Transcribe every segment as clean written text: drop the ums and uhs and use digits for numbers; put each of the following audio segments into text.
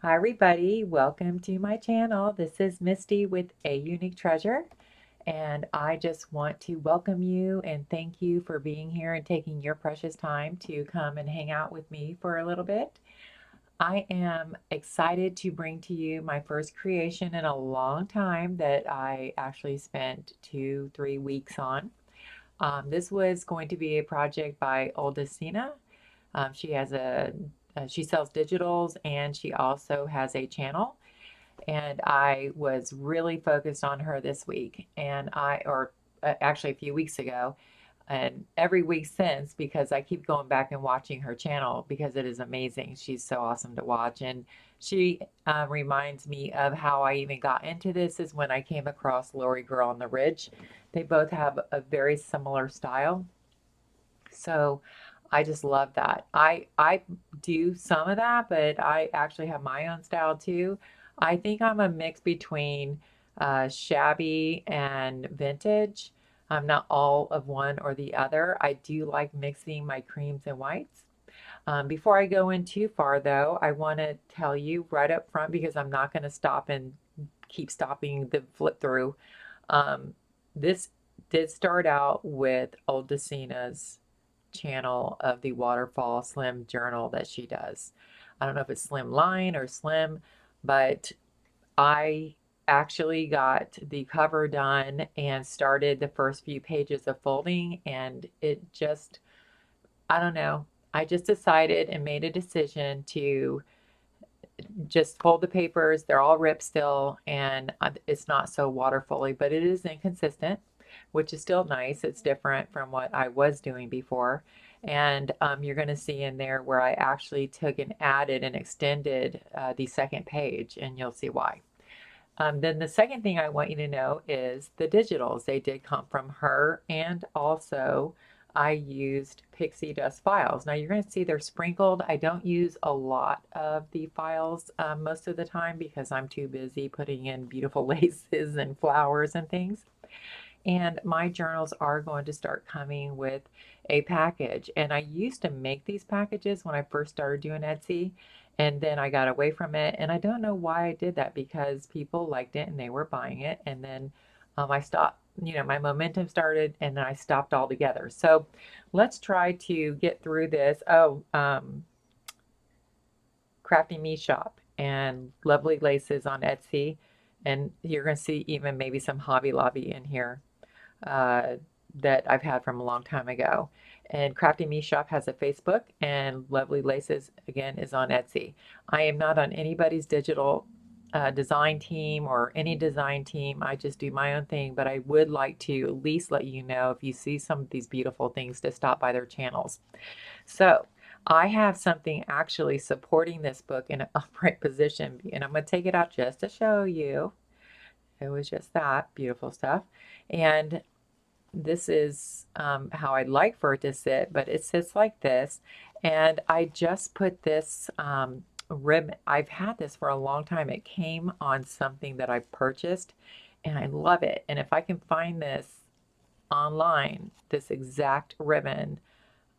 Hi everybody, welcome to my channel. This is Misty with A Unique Treasure, and I just want to welcome you and thank you for being here and taking your precious time to come and hang out with me for a little bit. I am excited to bring to you my first creation in a long time that I actually spent 2-3 weeks on. This was going to be a project by Odulcina. She has she sells digitals and she also has a channel. And I was really focused on her this week, or actually a few weeks ago, and every week since, because I keep going back and watching her channel because it is amazing. She's so awesome to watch, and she reminds me of how I even got into this is when I came across Lori Girl on the Ridge. They both have a very similar style, so I just love that. I do some of that, but I actually have my own style too. I think I'm a mix between shabby and vintage. I'm not all of one or the other. I do like mixing my creams and whites. Before I go in too far, though, I want to tell you right up front because I'm not going to stop and keep stopping the flip through. Um, this did start out with Old Decina's channel of the waterfall slim journal that she does. I don't know if it's slim line or slim, but I actually got the cover done and started the first few pages of folding, and it just, I don't know. I just decided and made a decision to just fold the papers. They're all ripped still, and it's not so waterfully, but it is inconsistent, which is still nice. It's different from what I was doing before. And you're going to see in there where I actually took and added and extended the second page, and you'll see why. Then the second thing I want you to know is the digitals. They did come from her, and also I used pixie dust files. Now you're going to see they're sprinkled. I don't use a lot of the files most of the time because I'm too busy putting in beautiful laces and flowers and things. And my journals are going to start coming with a package. And I used to make these packages when I first started doing Etsy, and then I got away from it. And I don't know why I did that because people liked it and they were buying it. And then I stopped, my momentum started and then I stopped altogether. So let's try to get through this. Crafty Me Shop and Lovely Laces on Etsy. And you're going to see even maybe some Hobby Lobby in here uh, that I've had from a long time ago. And Crafty Me Shop has a Facebook, and Lovely Laces, again, is on Etsy. I am not on anybody's digital design team or any design team. I just do my own thing, but I would like to at least let you know if you see some of these beautiful things to stop by their channels. So I have something actually supporting this book in an upright position, and I'm going to take it out just to show you. It was just that beautiful stuff. And this is how I'd like for it to sit, but it sits like this. And I just put this ribbon. I've had this for a long time. It came on something that I purchased and I love it. And if I can find this online, this exact ribbon,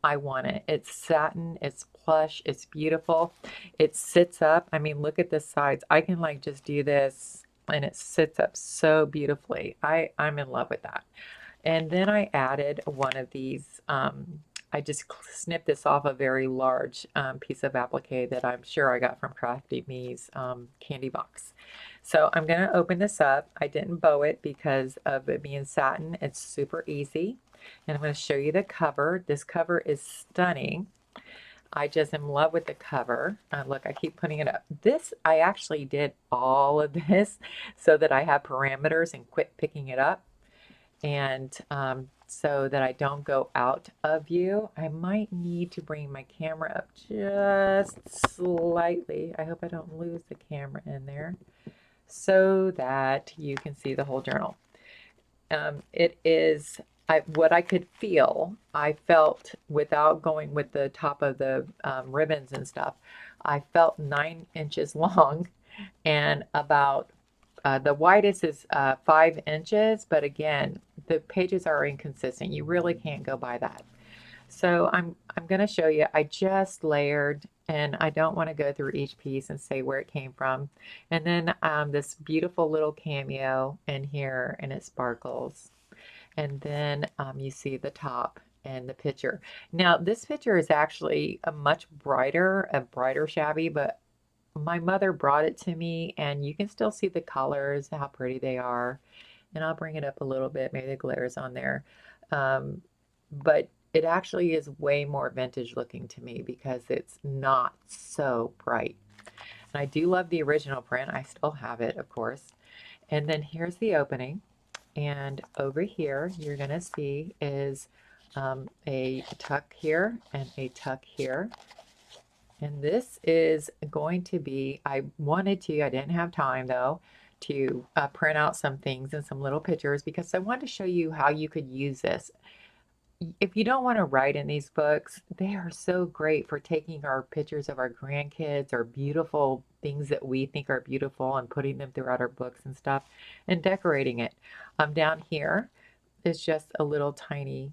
I want it. It's satin, it's plush, it's beautiful. It sits up. I mean, look at the sides. I can like just do this and it sits up so beautifully. I'm in love with that. And then I added one of these. I just snipped this off a very large piece of applique that I'm sure I got from Crafty Me's candy box. So I'm going to open this up. I didn't bow it because of it being satin. It's super easy. And I'm going to show you the cover. This cover is stunning. I just am in love with the cover. Look, I keep putting it up. This, I actually did all of this so that I have parameters and quit picking it up. And so that I don't go out of view, I might need to bring my camera up just slightly. I hope I don't lose the camera in there so that you can see the whole journal. It is what I could feel. I felt without going with the top of the ribbons and stuff. I felt 9 inches long and about the widest is 5 inches, but again, the pages are inconsistent. You really can't go by that. So I'm going to show you. I just layered, and I don't want to go through each piece and say where it came from. And then this beautiful little cameo in here, and it sparkles. And then you see the top and the picture. Now this picture is actually a brighter shabby, but my mother brought it to me, and you can still see the colors, how pretty they are. And I'll bring it up a little bit, maybe the glare's on there. Um, but it actually is way more vintage looking to me because it's not so bright. And I do love the original print. I still have it, of course. And then here's the opening. And over here, you're going to see is a tuck here and a tuck here. And this is going to be, I didn't have time though, to print out some things and some little pictures because I wanted to show you how you could use this. If you don't want to write in these books, they are so great for taking our pictures of our grandkids or beautiful things that we think are beautiful and putting them throughout our books and stuff and decorating it. Down here is just a little tiny,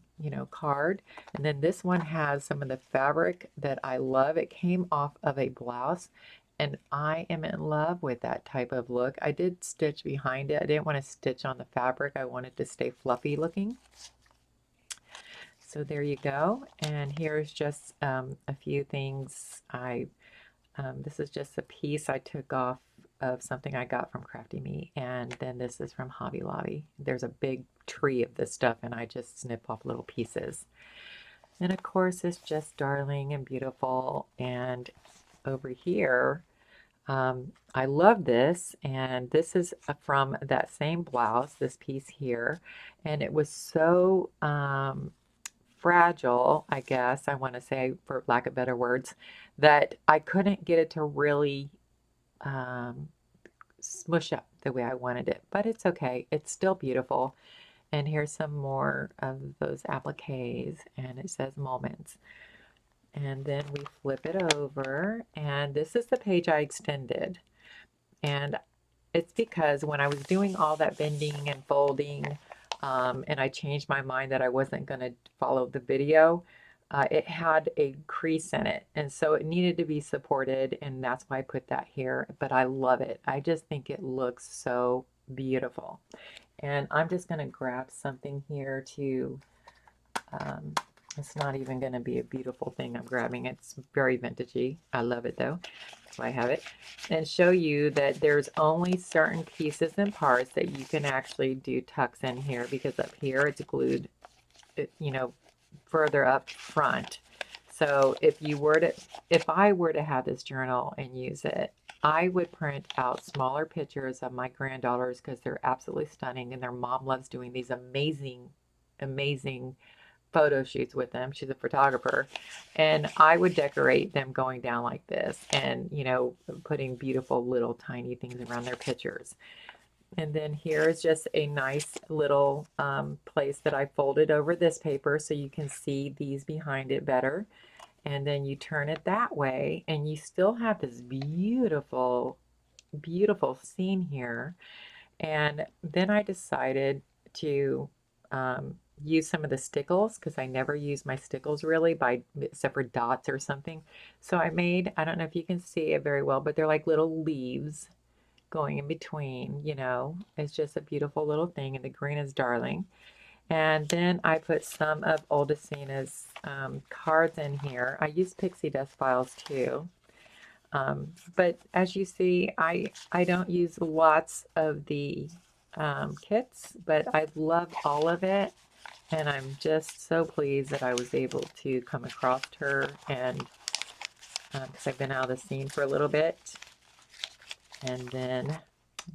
card. And then this one has some of the fabric that I love. It came off of a blouse, and I am in love with that type of look. I did stitch behind it. I didn't want to stitch on the fabric. I wanted to stay fluffy looking. So there you go. And here's just a few things. This is just a piece I took off of something I got from Crafty Me, and then this is from Hobby Lobby. There's a big tree of this stuff, and I just snip off little pieces. And of course, it's just darling and beautiful. And over here, I love this, and this is from that same blouse, this piece here, and it was so fragile, I guess I want to say, for lack of better words, that I couldn't get it to really um, smush up the way I wanted it. But it's okay. It's still beautiful. And here's some more of those appliques, and it says moments. And then we flip it over, and this is the page I extended. And it's because when I was doing all that bending and folding, and I changed my mind that I wasn't going to follow the video, it had a crease in it. And so it needed to be supported, and that's why I put that here. But I love it. I just think it looks so beautiful. And I'm just going to grab something here to, um, it's not even going to be a beautiful thing I'm grabbing. It's very vintagey. I love it though. That's why I have it. And show you that there's only certain pieces and parts that you can actually do tucks in here, because up here it's glued, further up front. So if I were to have this journal and use it, I would print out smaller pictures of my granddaughters because they're absolutely stunning, and their mom loves doing these amazing, amazing photo shoots with them. She's a photographer. And I would decorate them going down like this and, putting beautiful little tiny things around their pictures. And then here's just a nice little place that I folded over this paper so you can see these behind it better. And then you turn it that way, and you still have this beautiful, beautiful scene here. And then I decided to use some of the stickles, because I never use my stickles really, except for dots or something. So I don't know if you can see it very well, but they're like little leaves going in between, It's just a beautiful little thing, and the green is darling. And then I put some of Odulcina's cards in here. I use pixie dust files too. But as you see, I don't use lots of the kits, but I love all of it. And I'm just so pleased that I was able to come across her, and because I've been out of the scene for a little bit, and then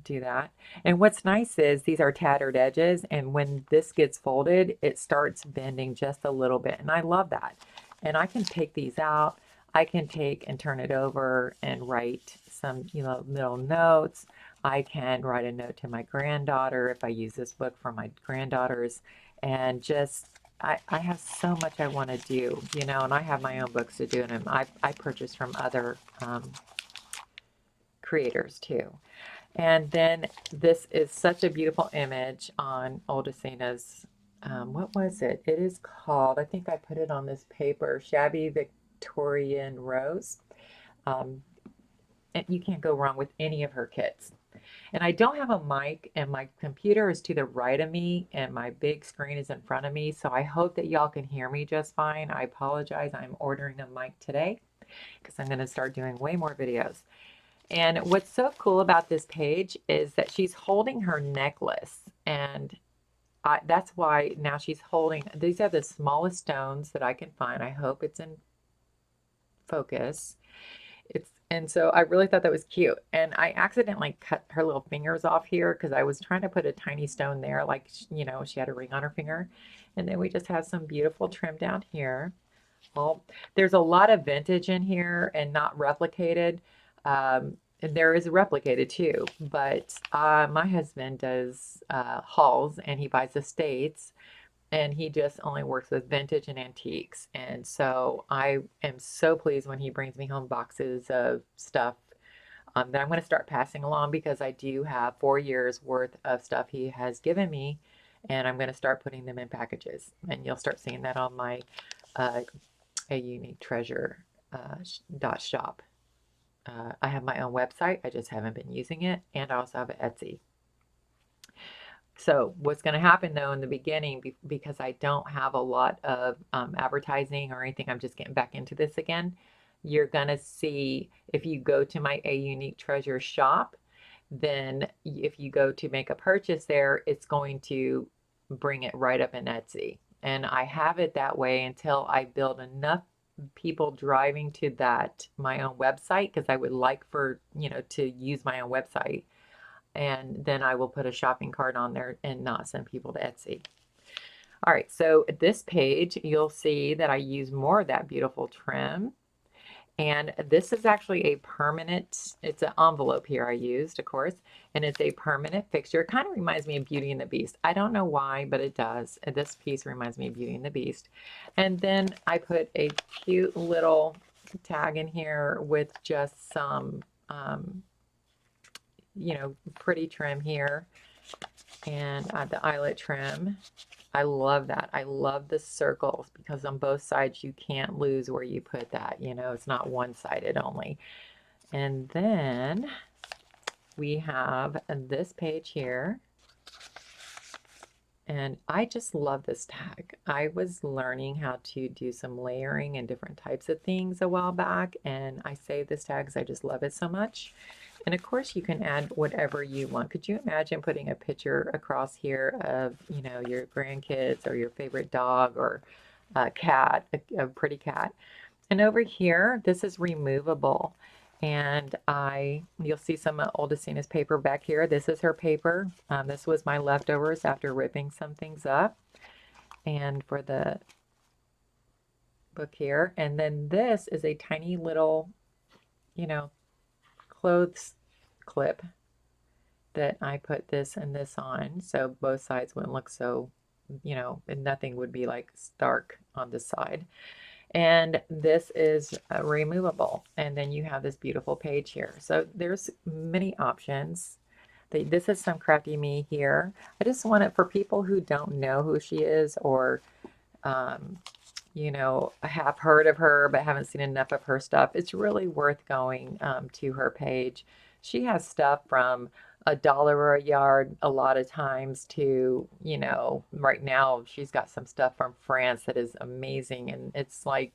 do that. And what's nice is these are tattered edges, and when this gets folded, it starts bending just a little bit, and I love that. And I can take these out. I can take and turn it over and write some, little notes. I can write a note to my granddaughter if I use this book for my granddaughters, and just I have so much I want to do, and I have my own books to do, and I purchase from other creators too. And then this is such a beautiful image on Odulcina's what was it? It is called, I think I put it on this paper, Shabby Victorian Rose. Um, and you can't go wrong with any of her kits. And I don't have a mic, and my computer is to the right of me, and my big screen is in front of me. So I hope that y'all can hear me just fine. I apologize. I'm ordering a mic today because I'm going to start doing way more videos. And what's so cool about this page is that she's holding her necklace. And that's why now she's holding, these are the smallest stones that I can find. I hope it's in focus. And so I really thought that was cute. And I accidentally cut her little fingers off here because I was trying to put a tiny stone there, like, she had a ring on her finger. And then we just have some beautiful trim down here. Well, there's a lot of vintage in here and not replicated. And there is replicated too, but my husband does hauls and he buys estates and he just only works with vintage and antiques. And so I am so pleased when he brings me home boxes of stuff that I'm going to start passing along because I do have 4 years worth of stuff he has given me, and I'm going to start putting them in packages. And you'll start seeing that on my uh, A Unique Treasure .shop. I have my own website. I just haven't been using it, and I also have an Etsy. So what's going to happen though in the beginning, because I don't have a lot of advertising or anything, I'm just getting back into this again. You're going to see if you go to my A Unique Treasure shop, then if you go to make a purchase there, it's going to bring it right up in Etsy. And I have it that way until I build enough people driving to that my own website because I would like for, to use my own website, and then I will put a shopping cart on there and not send people to Etsy. All right, so at this page, you'll see that I use more of that beautiful trim. And this is actually a permanent, it's an envelope here I used, of course, and it's a permanent fixture. It kind of reminds me of Beauty and the Beast. I don't know why, but it does. And this piece reminds me of Beauty and the Beast. And then I put a cute little tag in here with just some pretty trim here and the eyelet trim. I love that. I love the circles because on both sides you can't lose where you put that. It's not one-sided only. And then we have this page here. And I just love this tag. I was learning how to do some layering and different types of things a while back, and I saved this tag because I just love it so much. And of course, you can add whatever you want. Could you imagine putting a picture across here of, your grandkids or your favorite dog or a cat, a pretty cat? And over here, this is removable. And you'll see some of Odulcina's paper back here. This is her paper. This was my leftovers after ripping some things up. And for the book here. And then this is a tiny little, clothes clip that I put this and this on. So both sides wouldn't look so, and nothing would be like stark on this side. And this is removable. And then you have this beautiful page here. So there's many options. This is some crafty me here. I just want it for people who don't know who she is or, um, have heard of her but haven't seen enough of her stuff. It's really worth going to her page. She has stuff from $1 a yard a lot of times to, right now she's got some stuff from France that is amazing. And it's like,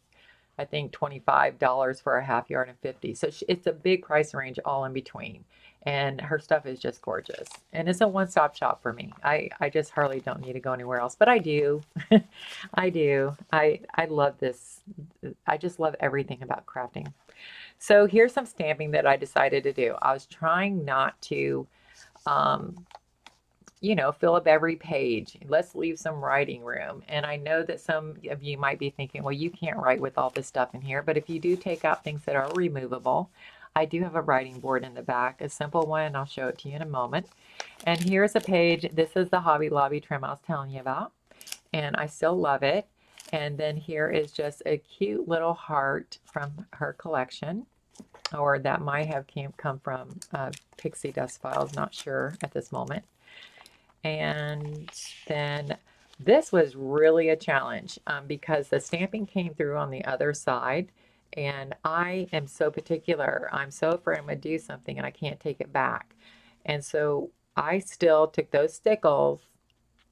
I think $25 for a half yard and 50. So it's a big price range all in between. And her stuff is just gorgeous. And it's a one-stop shop for me. I just hardly don't need to go anywhere else, but I do. I do. I love this. I just love everything about crafting. So here's some stamping that I decided to do. I was trying not to um, fill up every page. Let's leave some writing room. And I know that some of you might be thinking, well, you can't write with all this stuff in here. But if you do take out things that are removable, I do have a writing board in the back, a simple one, and I'll show it to you in a moment. And here's a page. This is the Hobby Lobby trim I was telling you about. And I still love it. And then here is just a cute little heart from her collection, or that might have come from Pixie Dust Files, not sure at this moment. And then This was really a challenge because the stamping came through on the other side, and I am so particular. I'm so afraid I'm going to do something and I can't take it back. And so I still took those stickles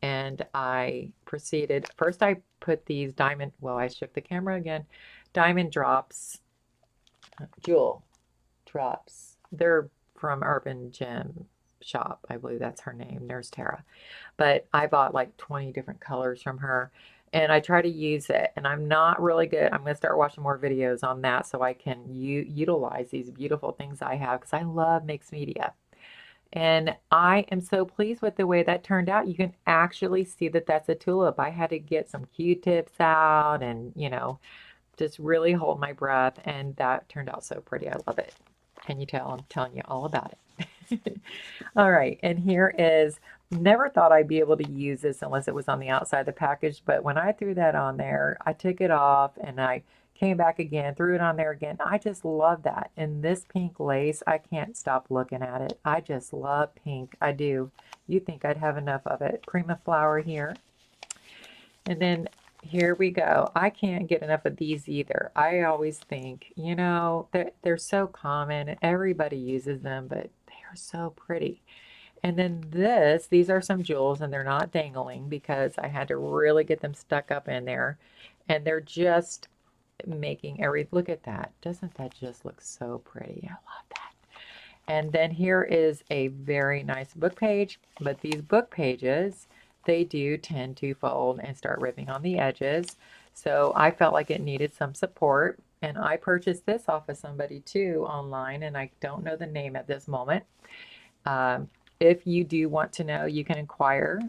and I proceeded. First, I put these diamond, well, I shook the camera again, diamond drops, jewel drops. They're from Urban Gem Shop. I believe that's her name, Nurse Tara. But I bought like 20 different colors from her and I try to use it. And I'm not really good. I'm going to start watching more videos on that so I can utilize these beautiful things I have because I love mixed media. And I am so pleased with the way that turned out. You can actually see that that's a tulip. I had to get some Q-tips out and, just really hold my breath. And that turned out so pretty. I love it. Can you tell? I'm telling you all about it. All right, and here is, never thought I'd be able to use this unless it was on the outside of the package, but when I threw that on there, I took it off and I came back again, threw it on there again. I just love that. And this pink lace, I can't stop looking at it. I just love pink. I do. You think I'd have enough of it. Prima flower here. And then here we go. I can't get enough of these either. I always think, they're so common. Everybody uses them, but they are so pretty. And then these are some jewels and they're not dangling because I had to really get them stuck up in there. And they're just making look at that. Doesn't that just look so pretty? I love that. And then here is a very nice book page, but these book pages, they do tend to fold and start ripping on the edges. So I felt like it needed some support. And I purchased this off of somebody too online, and I don't know the name at this moment. Um, if you do want to know, you can inquire.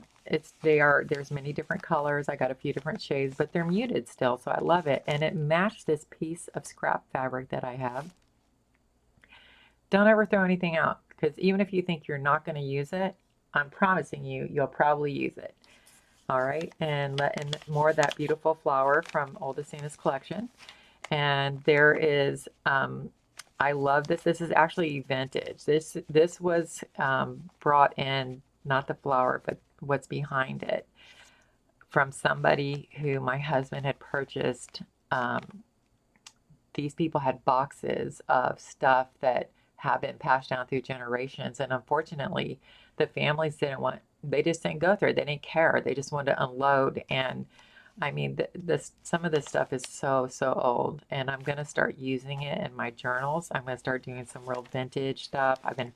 There's many different colors. I got a few different shades, but they're muted still, so I love it. And it matched this piece of scrap fabric that I have. Don't ever throw anything out because even if you think you're not going to use it, I'm promising you, you'll probably use it. All right, and more of that beautiful flower from Odulcina's collection. And there is, I love this. This is actually vintage. This was brought in, not the flower, but what's behind it, from somebody who my husband had purchased. These people had boxes of stuff that have been passed down through generations, and unfortunately, the families didn't want. They just didn't go through it. They didn't care. They just wanted to unload. And I mean, some of this stuff is so old, and I'm gonna start using it in my journals. I'm gonna start doing some real vintage stuff. I've been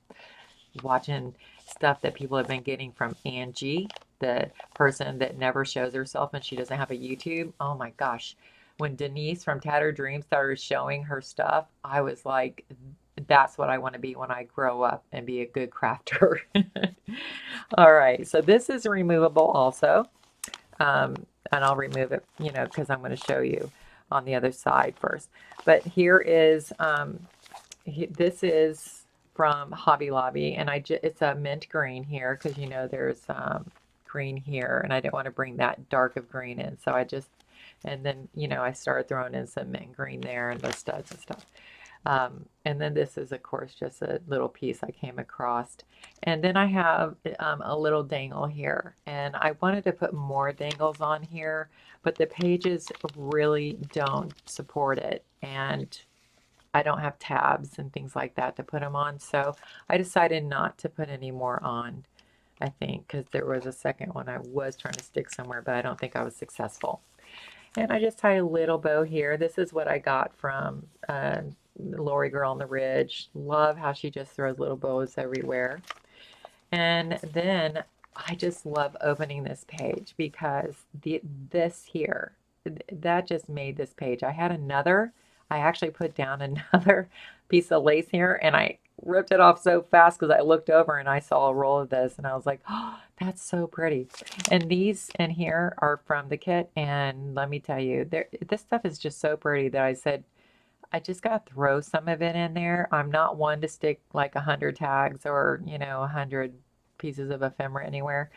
watching stuff that people have been getting from Angie, the person that never shows herself and she doesn't have a YouTube. Oh my gosh. When Denise from Tattered Dreams started showing her stuff, I was like, that's what I want to be when I grow up and be a good crafter. All right, so this is removable also. And I'll remove it, because I'm going to show you on the other side first. But here is, this is from Hobby Lobby, and it's a mint green here because there's green here, and I didn't want to bring that dark of green in, so and then I started throwing in some mint green there and the studs and stuff. And then this is, of course, just a little piece I came across. And then I have a little dangle here. And I wanted to put more dangles on here, but the pages really don't support it. And I don't have tabs and things like that to put them on. So I decided not to put any more on, I think, because there was a second one I was trying to stick somewhere, but I don't think I was successful. And I just tie a little bow here. This is what I got from Lori Girl on the Ridge. Love how she just throws little bows everywhere. And then I just love opening this page because this here, that just made this page. I actually put down another piece of lace here and I ripped it off so fast because I looked over and I saw a roll of this and I was like, oh, that's so pretty. And these in here are from the kit. And let me tell you, this stuff is just so pretty that I said, I just got to throw some of it in there. I'm not one to stick like 100 tags or, 100 pieces of ephemera anywhere.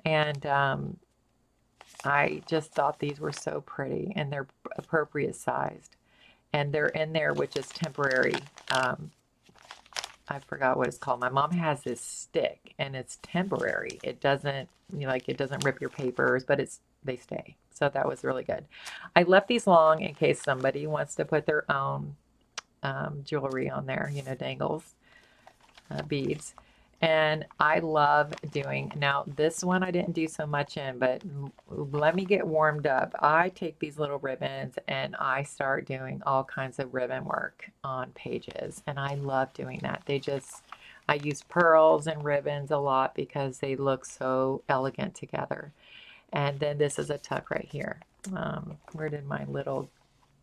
And I just thought these were so pretty and they're appropriate sized. And they're in there, which is temporary I forgot what it's called. My mom has this stick and it's temporary. It doesn't, like, it doesn't rip your papers, but they stay. So that was really good. I left these long in case somebody wants to put their own jewelry on there, dangles, beads. And I love doing, now this one I didn't do so much in, but let me get warmed up. I take these little ribbons and I start doing all kinds of ribbon work on pages. And I love doing that. I use pearls and ribbons a lot because they look so elegant together. And then this is a tuck right here. Where did my little,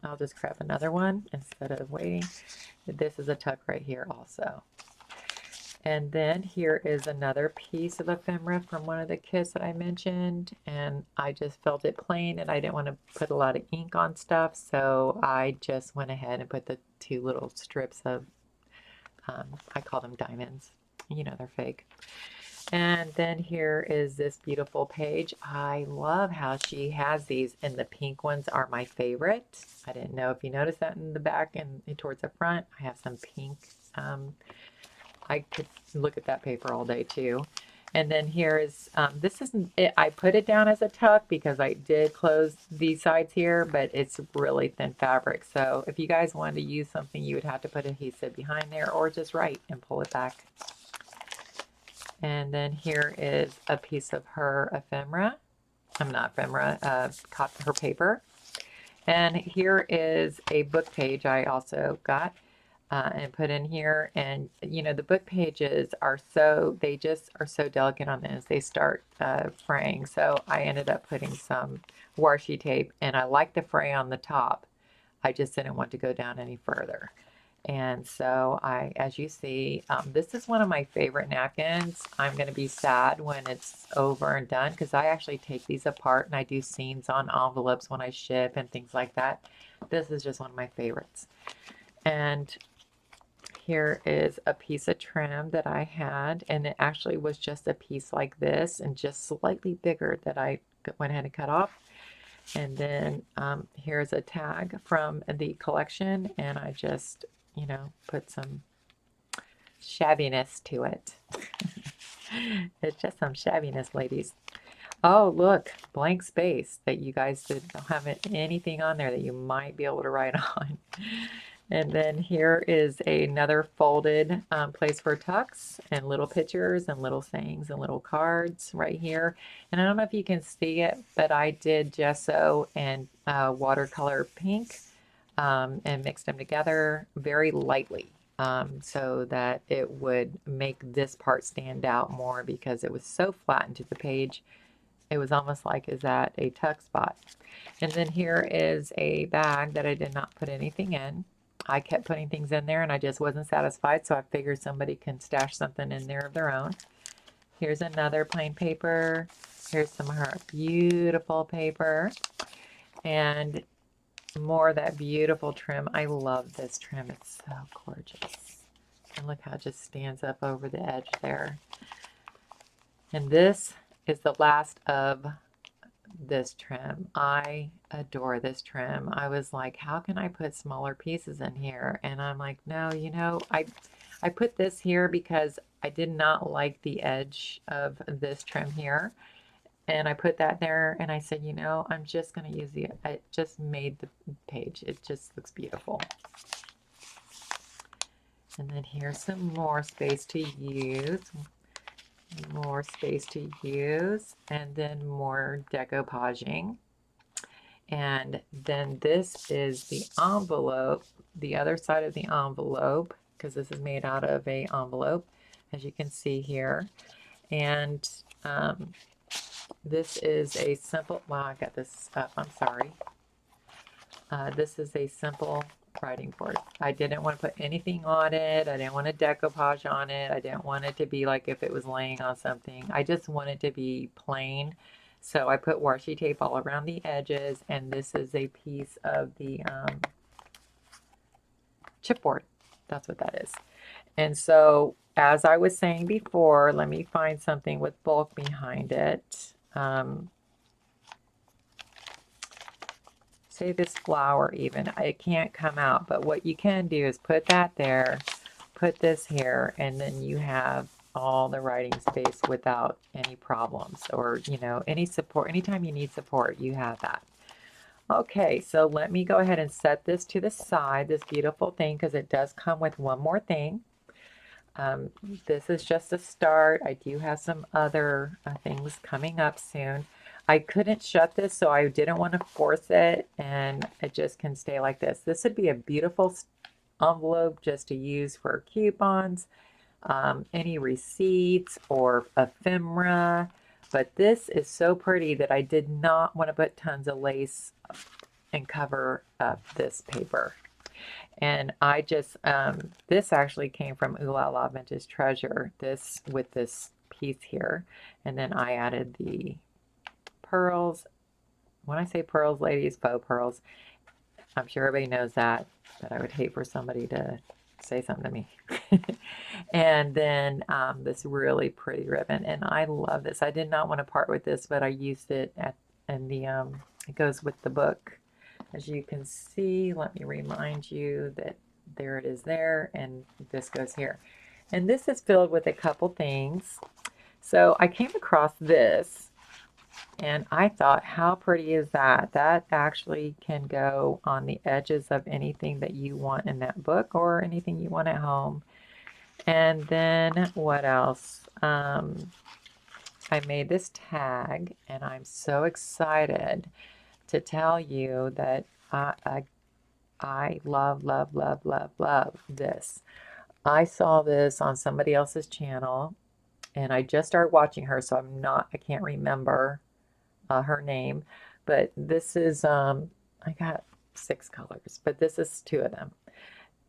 I'll just grab another one instead of waiting. This is a tuck right here also. And then here is another piece of ephemera from one of the kits that I mentioned. And I just felt it plain and I didn't want to put a lot of ink on stuff. So I just went ahead and put the two little strips of, I call them diamonds. They're fake. And then here is this beautiful page. I love how she has these, and the pink ones are my favorite. I didn't know if you noticed that in the back and towards the front. I have some pink. I could look at that paper all day too. And then here is, this isn't it. I put it down as a tuck because I did close these sides here, but it's really thin fabric. So if you guys wanted to use something, you would have to put adhesive behind there or just write and pull it back. And then here is a piece of her ephemera. I'm not ephemera, her paper. And here is a book page I also got and put in here. And the book pages they just are so delicate on this. They start fraying. So I ended up putting some washi tape, and I like the fray on the top. I just didn't want to go down any further. And so as you see, this is one of my favorite napkins. I'm going to be sad when it's over and done because I actually take these apart and I do seams on envelopes when I ship and things like that. This is just one of my favorites. And here is a piece of trim that I had, and it actually was just a piece like this and just slightly bigger that I went ahead and cut off. And then here's a tag from the collection, and I just, put some shabbiness to it. It's just some shabbiness, ladies. Oh, look, blank space that you guys don't have anything on there that you might be able to write on. And then here is another folded place for tucks and little pictures and little sayings and little cards right here. And I don't know if you can see it, but I did gesso and watercolor pink and mixed them together very lightly so that it would make this part stand out more because it was so flattened to the page. It was almost like, is that a tuck spot? And then here is a bag that I did not put anything in. I kept putting things in there and I just wasn't satisfied, so I figured somebody can stash something in there of their own. Here's another plain paper. Here's some of her beautiful paper. And more of that beautiful trim. I love this trim. It's so gorgeous. And look how it just stands up over the edge there. And this is the last of this trim. I adore this trim. I was like, how can I put smaller pieces in here? And I'm like, no, I put this here because I did not like the edge of this trim here. And I put that there and I said, I'm just going to use it just made the page. It just looks beautiful. And then here's some more space to use. More space to use, and then more decoupaging. And then this is the envelope, the other side of the envelope, because this is made out of a envelope, as you can see here. And this is a simple, wow, I got this up, I'm sorry. This is a simple writing board. I didn't want to put anything on it. I didn't want to decoupage on it. I didn't want it to be like if it was laying on something. I just wanted to be plain. So I put washi tape all around the edges, and this is a piece of the chipboard. That's what that is. And so, as I was saying before, let me find something with bulk behind it. Say this flower even, it can't come out, but what you can do is put that there, put this here, and then you have all the writing space without any problems, or any support. Anytime you need support, you have that. Okay, so let me go ahead and set this to the side, this beautiful thing, because it does come with one more thing. This is just a start. I do have some other things coming up soon. I couldn't shut this, so I didn't want to force it, and it just can stay like this. This would be a beautiful envelope just to use for coupons, any receipts or ephemera. But this is so pretty that I did not want to put tons of lace and cover up this paper. And I just, this actually came from Ooh La La Vintage Treasure, this with this piece here. And then I added the pearls. When I say pearls, ladies, faux pearls. I'm sure everybody knows that, but I would hate for somebody to say something to me. And then this really pretty ribbon, and I love this. I did not want to part with this, but I used it in the, it goes with the book. As you can see, let me remind you that there it is there, and this goes here. And this is filled with a couple things. So I came across this, and I thought, how pretty is that? That actually can go on the edges of anything that you want in that book or anything you want at home. And then what else? I made this tag, and I'm so excited to tell you that I love, love, love, love, love this. I saw this on somebody else's channel, and I just started watching her, so I can't remember her name, but this is, I got 6 colors, but this is 2 of them.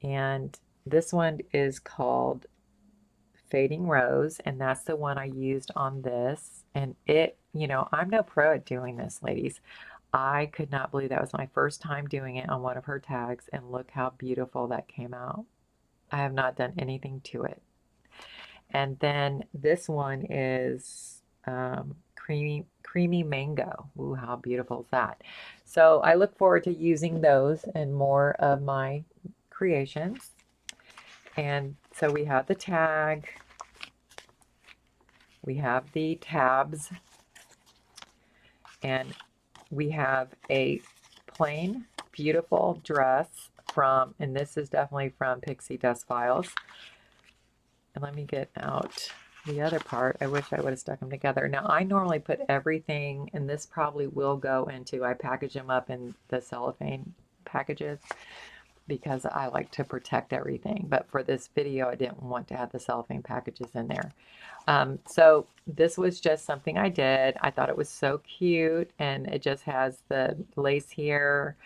And this one is called Fading Rose, and that's the one I used on this. And it, I'm no pro at doing this, ladies. I could not believe that was my first time doing it on one of her tags, and look how beautiful that came out. I have not done anything to it. And then this one is creamy mango. Ooh, how beautiful is that? So I look forward to using those and more of my creations. And so we have the tag, we have the tabs, and we have a plain, beautiful dress from, and this is definitely from Pixie Dust Files. And let me get out the other part. I wish I would have stuck them together. Now, I normally put everything, and this probably will go into, I package them up in the cellophane packages because I like to protect everything. But for this video, I didn't want to have the cellophane packages in there. So this was just something I did. I thought it was so cute, and it just has the lace here,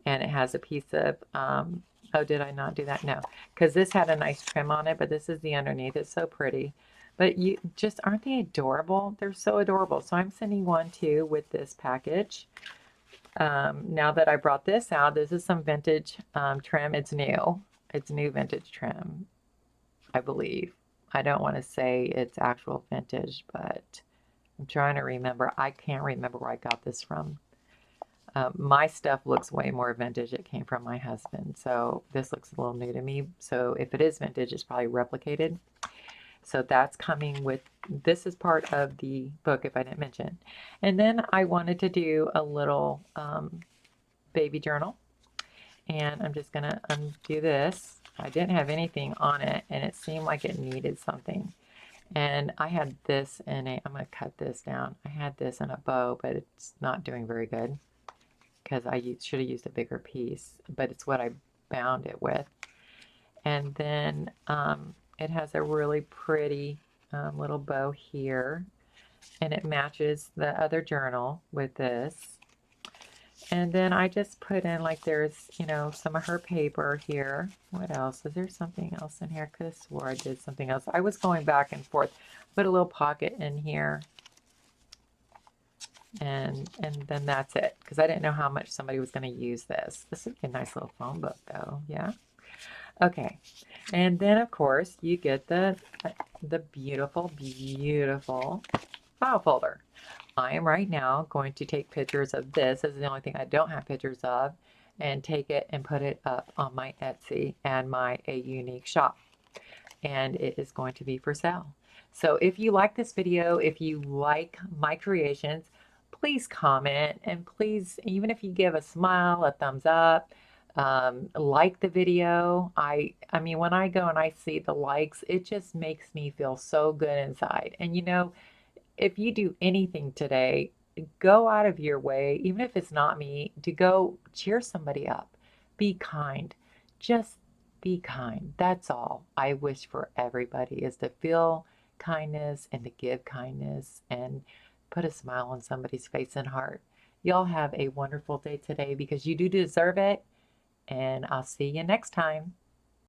and it has a piece of, oh, did I not do that? No, because this had a nice trim on it, but this is the underneath. It's so pretty. But you just, aren't they adorable? They're so adorable. So I'm sending one too with this package. Now that I brought this out, this is some vintage trim. It's new. It's new vintage trim, I believe. I don't want to say it's actual vintage, but I'm trying to remember. I can't remember where I got this from. My stuff looks way more vintage. It came from my husband. So this looks a little new to me. So if it is vintage, it's probably replicated. So that's coming with, this is part of the book, if I didn't mention. And then I wanted to do a little baby journal. And I'm just going to undo this. I didn't have anything on it, and it seemed like it needed something. And I had this in a, I'm going to cut this down. I had this in a bow, but it's not doing very good because I should have used a bigger piece, but it's what I bound it with. And then it has a really pretty little bow here, and it matches the other journal with this. And then I just put in, like, there's, some of her paper here. What else? Is there something else in here? I could have swore I did something else. I was going back and forth. Put a little pocket in here. And then that's it, because I didn't know how much somebody was going to use this. This would be a nice little phone book, though. Yeah. Okay. And then, of course, you get the beautiful, beautiful file folder. I am right now going to take pictures of this. This is the only thing I don't have pictures of, and take it and put it up on my Etsy and my A Unique shop. and it is going to be for sale. So if you like this video, if you like my creations, please comment, and please, even if you give a smile, a thumbs up, like the video. I mean, when I go and I see the likes, it just makes me feel so good inside. And you know, if you do anything today, go out of your way, even if it's not me, to go cheer somebody up. Be kind. Just be kind. That's all I wish for everybody, is to feel kindness and to give kindness and put a smile on somebody's face and heart. Y'all have a wonderful day today because you do deserve it. And I'll see you next time.